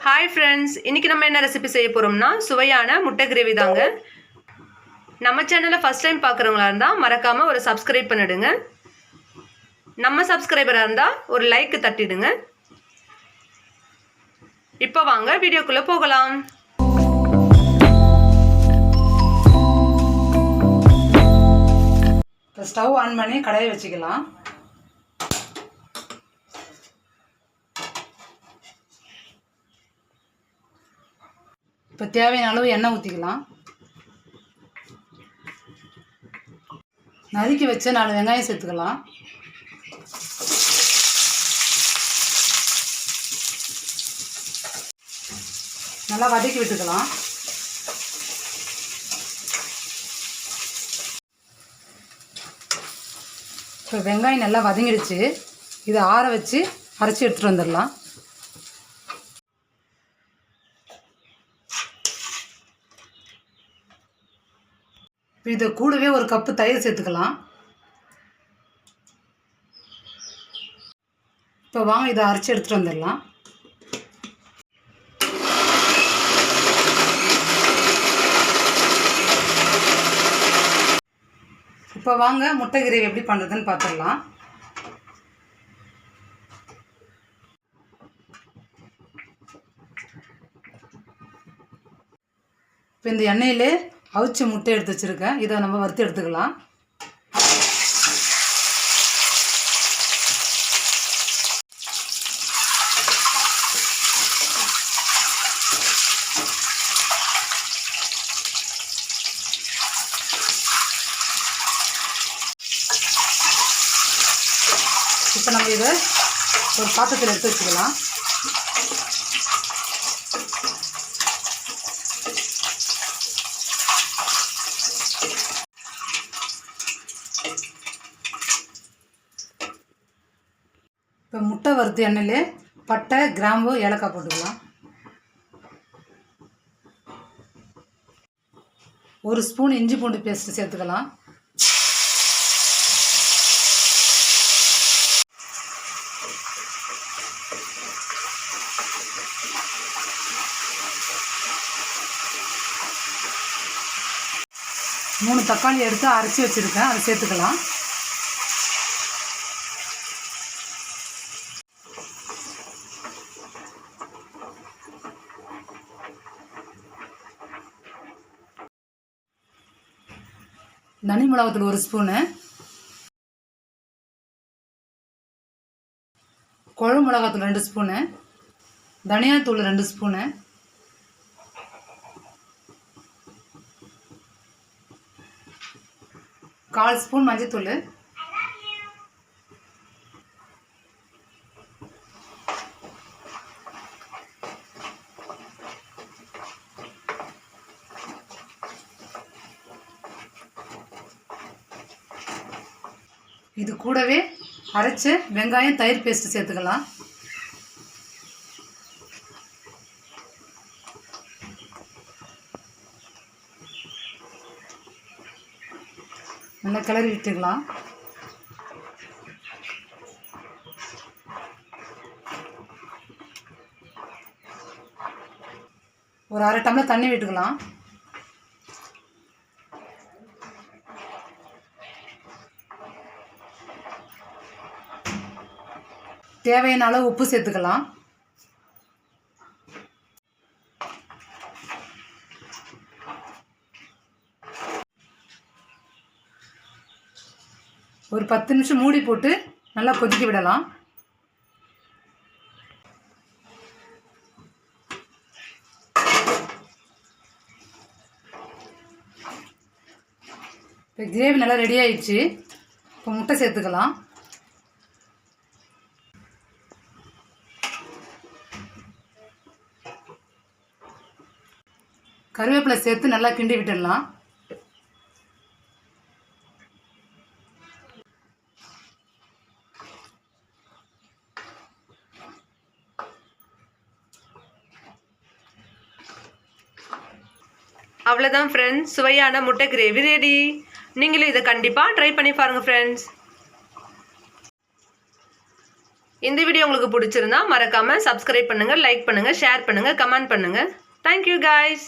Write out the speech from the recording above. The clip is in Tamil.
ஹாய் ஃப்ரெண்ட்ஸ், இன்றைக்கி நம்ம என்ன ரெசிபி செய்ய போகிறோம்னா சுவையான முட்டை கிரேவி தாங்க. நம்ம சேனலை ஃபஸ்ட் டைம் பார்க்குறவங்களா இருந்தால் மறக்காமல் ஒரு சப்ஸ்கிரைப் பண்ணிவிடுங்க. நம்ம சப்ஸ்கிரைபராக இருந்தால் ஒரு லைக்கு தட்டிடுங்க. இப்போ வாங்க வீடியோக்குள்ளே போகலாம். இப்போ ஸ்டவ் ஆன் பண்ணி கடாயை வச்சுக்கலாம். இப்போ தேவையான அளவு எண்ணெய் ஊற்றிக்கலாம். நறுக்கி வச்ச 4 வெங்காயம் சேர்த்துக்கலாம். நல்லா வதக்கி விட்டுக்கலாம். இப்போ வெங்காயம் நல்லா வதங்கிடுச்சு. இதை ஆற வச்சு அரைச்சி எடுத்துகிட்டு வந்துடலாம். இது கூடவே ஒரு கப்பு தயிர் சேர்த்துக்கலாம். இப்போ வாங்க இதை அரைச்சி எடுத்துகிட்டு வந்துடலாம். இப்போ வாங்க முட்டை கிரேவி எப்படி பண்ணுறதுன்னு பார்த்துடலாம். இப்போ இந்த எண்ணெயிலே அவிச்ச முட்டை எடுத்து வச்சுருக்கேன். இதை நம்ம வறுத்து எடுத்துக்கலாம். இப்போ நம்ம இதை ஒரு பாத்திரத்தில் எடுத்து வச்சுக்கலாம். இப்போ முட்டை வறுத்து எண்ணெயிலே பட்டை, கிராம்பு, ஏலக்காய் போட்டுக்கலாம். 1 ஸ்பூன் இஞ்சி பூண்டு பேஸ்ட்டு சேர்த்துக்கலாம். மூணு தக்காளி எடுத்து அரைச்சி வச்சுருக்கேன், அதை சேர்த்துக்கலாம். தனி மிளகாத்தூள் 1 ஸ்பூனு, குழம்பு மிளகாத்தூள் 2 ஸ்பூனு, தனியாத்தூள் 2 ஸ்பூனு, கால் ஸ்பூன் மஞ்சத்தூள், இது கூடவே அரைச்ச வெங்காயம், தயிர் பேஸ்ட்டு சேர்த்துக்கலாம். நல்லா கிளறி விட்டுக்கலாம். ஒரு 1/2 டம்ளர் தண்ணி விட்டுக்கலாம். தேவையான அளவு உப்பு சேர்த்துக்கலாம். ஒரு 10 நிமிஷம் மூடி போட்டு நல்லா கொதிக்க விடலாம். இப்போ கிரேவி நல்லா ரெடி ஆயிடுச்சு. இப்போ முட்டை சேர்த்துக்கலாம். கருவேப்பிலை சேர்த்து நல்லா கிண்டி விட்டுடலாம். அவ்வளோதான் ஃப்ரெண்ட்ஸ், சுவையான முட்டை கிரேவி ரெடி. நீங்களும் இதை கண்டிப்பாக ட்ரை பண்ணி பாருங்கள் ஃப்ரெண்ட்ஸ். இந்த வீடியோ உங்களுக்கு பிடிச்சிருந்தா மறக்காமல் சப்ஸ்கிரைப் பண்ணுங்கள், லைக் பண்ணுங்கள், ஷேர் பண்ணுங்கள், கமெண்ட் பண்ணுங்கள். Thank you guys.